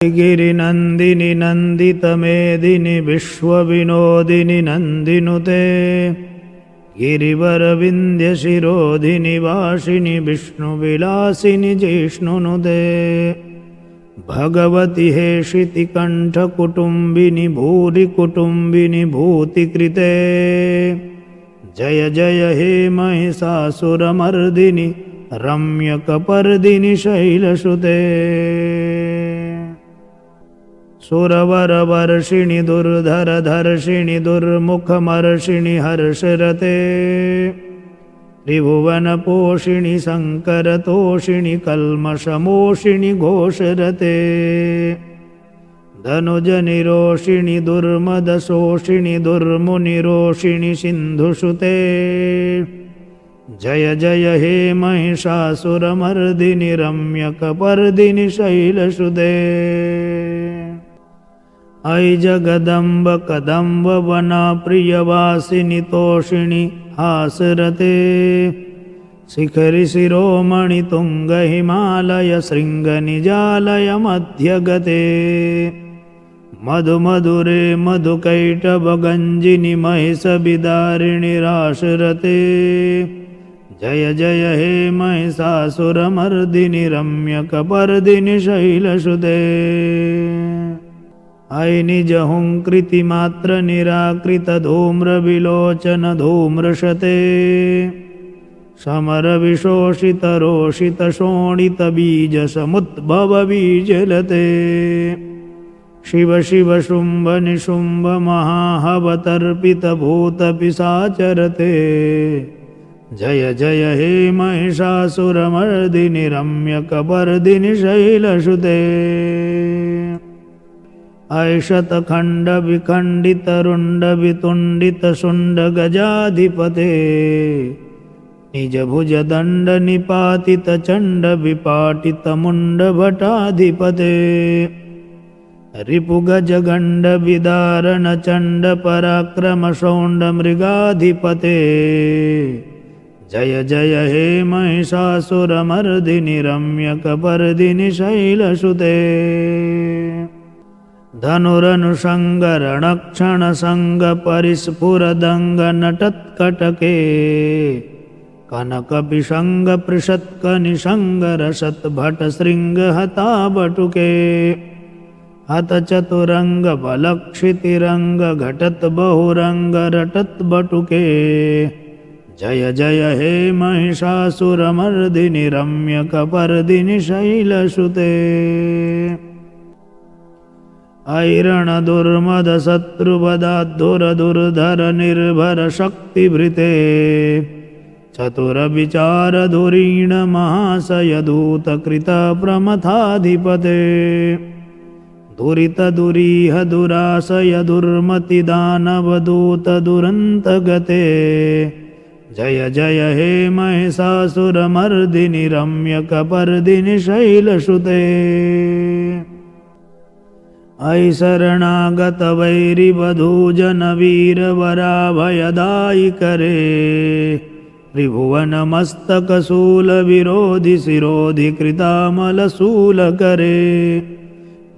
गिरिनन्दिनि नन्दितमेदिनि विश्वविनोदिनि नन्दिनुते गिरिवरविन्द्यशिरोधिनि वासिनि विष्णुविलासिनि जिष्णुनुते भगवति हेशितिकण्ठकुटुम्बिनि भूरिकुटुम्बिनि भूतिकृते जय जय हे महिषासुरमर्दिनि रम्यकपर्दिनि शैलसुते सुरवरवर्षिणि दुर्धरधर्षिणि दुर्मुखमर्षिणि हर्षरते त्रिभुवनपोषिणि शङ्करतोषिणि कल्मषमोषिणि घोषरते धनुजनिरोषिणि दुर्मदशोषिणि दुर्मुनिरोषिणि सिन्धुसुते जय जय हे महिषासुरमर्दिनि रम्यकपर्दिनि शैलसुते अयि जगदम्ब कदम्ब वनप्रियवासिनि तोषिणि हासरते शिखरि शिरोमणि तुंग हिमालय शृङ्गनिजालय मध्यगते मधुमधुरे मधुकैटभगञ्जिनि महिषविदारिणि रासरते जय जय हे महिषासुरमर्दिनि रम्यकपर्दिनि शैलसुते अयि निजहुङ्कृतिमात्र निराकृत धूम्रविलोचन धूम्रशते समरविशोषित रोषित शोणित बीज समुद्भव बीजलते शिव शिव शुम्भ निशुम्भ महाहवतर्पित भूत पिशाचरते जय जय हे महिषासुरमर्दिनि रम्यकपर्दिनि शैलसुते ऐशतखण्ड विखण्डित रुण्ड वितुण्डित शुण्ड गजाधिपते निजभुज दण्ड निपातित चण्ड विपाटित मुण्ड भटाधिपते रिपुगज गण्ड विदारण चण्ड पराक्रम शौण्ड मृगाधिपते जय जय हे महिषासुरमर्दिनि रम्यकपर्दिनि शैलसुते धनुरनुषङ्गरणक्षणसङ्गपरिस्फुरदङ्गनटत्कटके कनकपिशङ्गपृषत्कनिशङ्गरसद्भटशृङ्गहताबटुके हतचतुरङ्गबलक्षितिरङ्गघटद्बहुरङ्गरटद्बटुके जय जय हे महिषासुरमर्दिनि रम्यकपर्दिनि शैलसुते ऐरणदुर्मद शत्रुवदाद्धुरधुर्धर निर्भर शक्तिभृते चतुरविचारधुरीण महाशय दूतकृत प्रमथाधिपते दुरितदुरीह दुराशय दुर्मतिदानवदूत दुरन्तगते जय जय हे महिषासुरमर्दिनि रम्यकपर्दिनि शैलसुते अयि शरणागत वैरिवधूजन वीरवराभयदायिकरे त्रिभुवनमस्तकशूलविरोधि शिरोधि कृतामलशूलकरे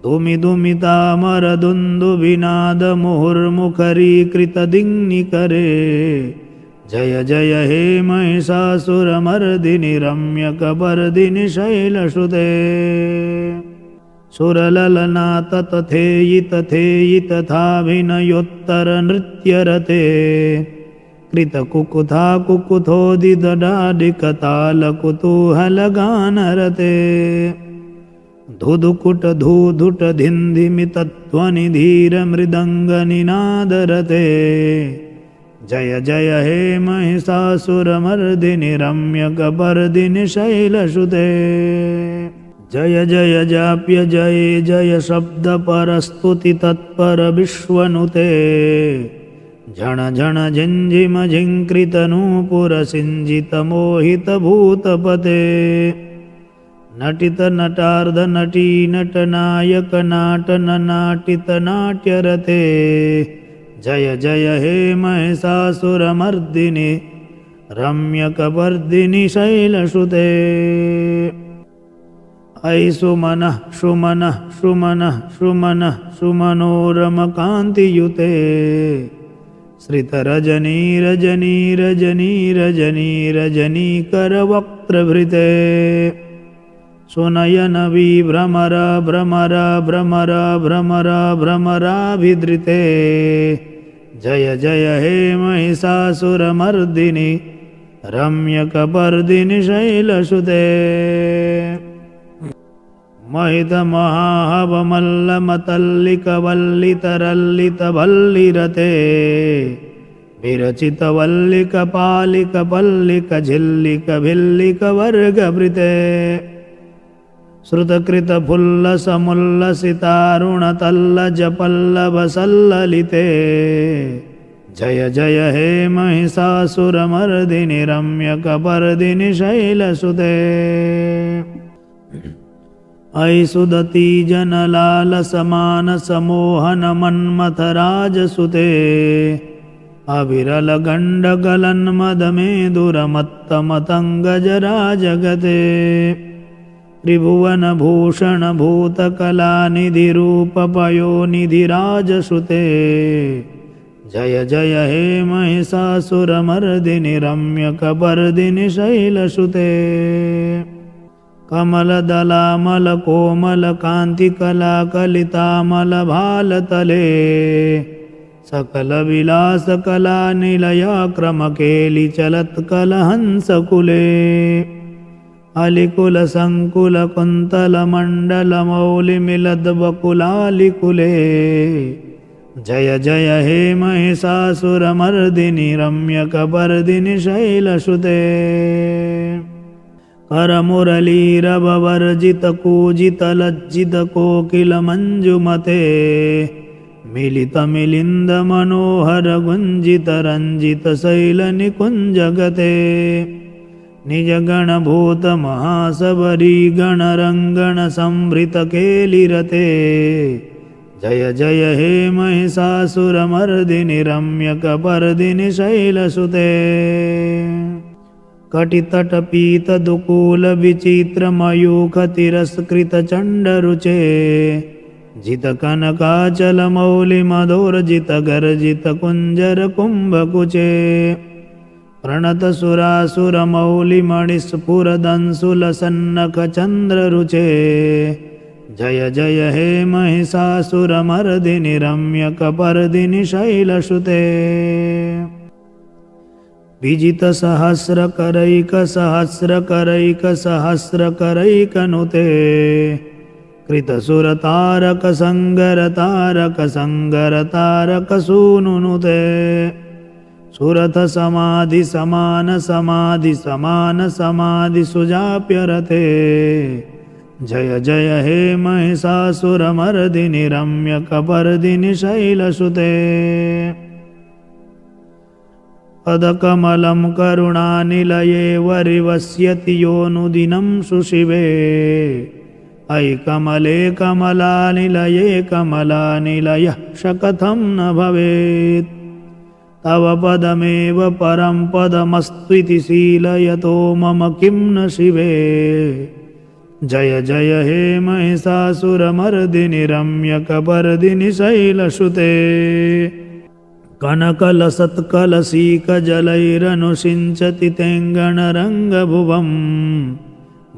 धूमिधूमितामरदुन्दुभिनाद मुहुर्मुखरीकृतदिङ्निकरे जय जय हे महिषासुरमर्दिनि रम्यकपर्दिनि शैलसुते सुरललना तथेयि तथेयि तथाभिनयोत्तरनृत्यरते कृतकुकुथा कुकुथोदिदडाडिकतालकुतूहलगानरते धुधुकुट धूधुट धिन्धिमितध्वनिधीरमृदङ्गनिनादरते जय जय हे महिषासुरमर्दिनि रम्यकपर्दिनि शैलसुते जय जय जाप्य जय जय शब्द परस्तुति तत्पर विश्वनुते झण झण झिंझिम झिंकृत नूपुर सिंजित मोहित भूतपते नटित नटार्ध नटी नटनायक नाटन नाटित नाट्यरते जय जय हे महिषासुरमर्दिनि रम्यकपर्दिनि शैलसुते अयि सुमनः सुमनः सुमनः सुमनः सुमनोरमकान्तियुते श्रितरजनी रजनी रजनी रजनी रजनीकरवक्त्रभृते सुनयन विभ्रमर भ्रमर भ्रमर भ्रमर भ्रमराभिधृते जय जय हे महिषासुरमर्दिनि रम्यकपर्दिनि शैलसुते महितमहाहवमल्लमतल्लिकवल्लितरल्लितभल्लिरते विरचितवल्लिकपालिकपल्लिकझिल्लिकभिल्लिकवर्गभृते श्रुतकृतफुल्लसमुल्लसितारुणतल्लजपल्लभसल्ललिते जय जय हे महिषासुरमर्दिनि रम्यकपर्दिनि शैलसुते अयि सुदती जनलालसमानसमोहनमन्मथराजसुते अविरलगण्डगलन्मदमेदुरमत्तमतङ्गजराजगते त्रिभुवनभूषणभूतकलानिधिरूपपयोनिधिराजसुते जय जय हे महिषासुरमर्दिनि रम्यकपर्दिनि शैलसुते कमलदलामलकोमलकान्तिकलाकलितामलभालतले सकलविलासकलानिलयाक्रमकेलिचलत्कलहंसकुले अलिकुलसङ्कुलकुन्तलमण्डलमौलिमिलद्वकुलालिकुले जय जय हे महिषासुरमर्दिनि रम्यकपर्दिनि शैलसुते करमुरलीरववर्जितकूजितलज्जितकोकिलमञ्जुमते मिलितमिलिन्दमनोहरगुञ्जितरञ्जितशैलनिकुञ्जगते निजगणभूतमहासबरीगणरङ्गणसंभृतकेलिरते जय जय हे महिषासुरमर्दिनि रम्यकपर्दिनि शैलसुते कटितटपीतदुकूलविचित्रमयूखतिरस्कृतचण्डरुचे जितकनकाचलमौलिमधोर्जितगर्जितकुञ्जरकुम्भकुचे प्रणतसुरासुरमौलिमणिस्फुरदंसुलसन्नखचन्द्ररुचे जय जय हे महिषासुरमर्दिनि रम्यकपर्दिनि शैलसुते विजितसहस्रकरैकसहस्रकरैकसहस्रकरैकनुते कृतसुरतारकसङ्गरतारकसङ्गरतारकसूनुनुते सुरथसमाधिसमानसमाधिसमानसमाधिसुजाप्यरते जय जय हे महिषासुरमर्दिनि रम्यकपर्दिनि शैलसुते पदकमलं करुणानिलये वरिवस्यति योऽनुदिनं सुशिवे अयि कमले कमलानिलये कमलानिलयः शकथं न भवेत् तव पदमेव परं पदमस्त्विति शीलयतो मम किं न शिवे जय जय हे महिषासुरमर्दिनि रम्यकपर्दिनि शैलसुते कनकलसत्कलशीकजलैरनुषिञ्चति तेङ्गणरङ्गभुवम्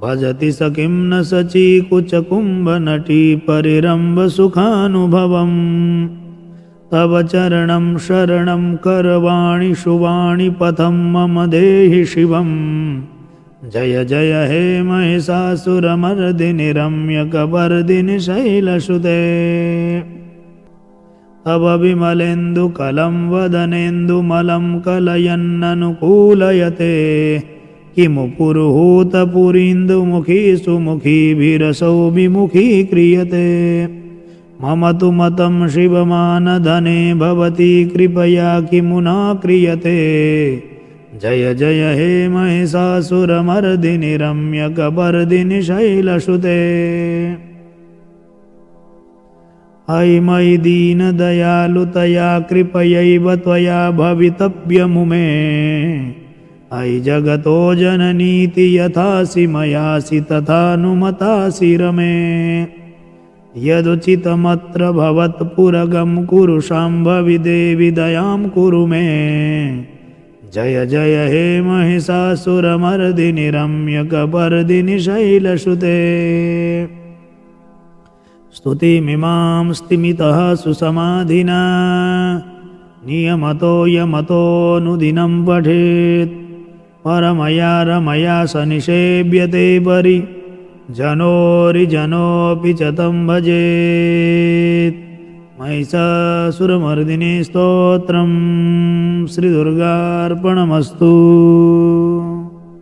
भजति स किं न सचीकुचकुम्भनटी परिरम्भसुखानुभवम् तव चरणं शरणं करवाणि शुवाणि पथं मम देहि शिवम् जय जय हे महिषासुरमर्दिनि रम्यकपर्दिनि शैलसुते तव विमलेन्दुकलं वदनेन्दुमलं कलयन्ननुकूलयते किमु पुरुहूतपुरीन्दुमुखी सुमुखीभिरसौ विमुखी क्रियते मम तु मतं शिवमानधने भवती कृपया किमु न क्रियते जय जय हे महिषासुरमर्दिनि रम्यकपर्दिनि शैलसुते अयि मयि दीनदयालुतया कृपयैव त्वया भवितव्यमुमे अयि जगतो जननीति यथासि मयासि तथानुमतासि रमे यदुचितमत्र भवत्पुरगं कुरु शाम्भवि देवि दयां कुरु मे जय जय हे महिषासुरमर्दिनि रम्यकपर्दिनि शैलसुते स्तुतिमिमां स्तिमितः सुसमाधिना नियमतो यमतोऽनुदिनं पठेत् परमया रमया स निषेव्यते परि जनोरिजनोऽपि च तं भजेत् महिषासुरमर्दिनी स्तोत्रं श्रीदुर्गार्पणमस्तु।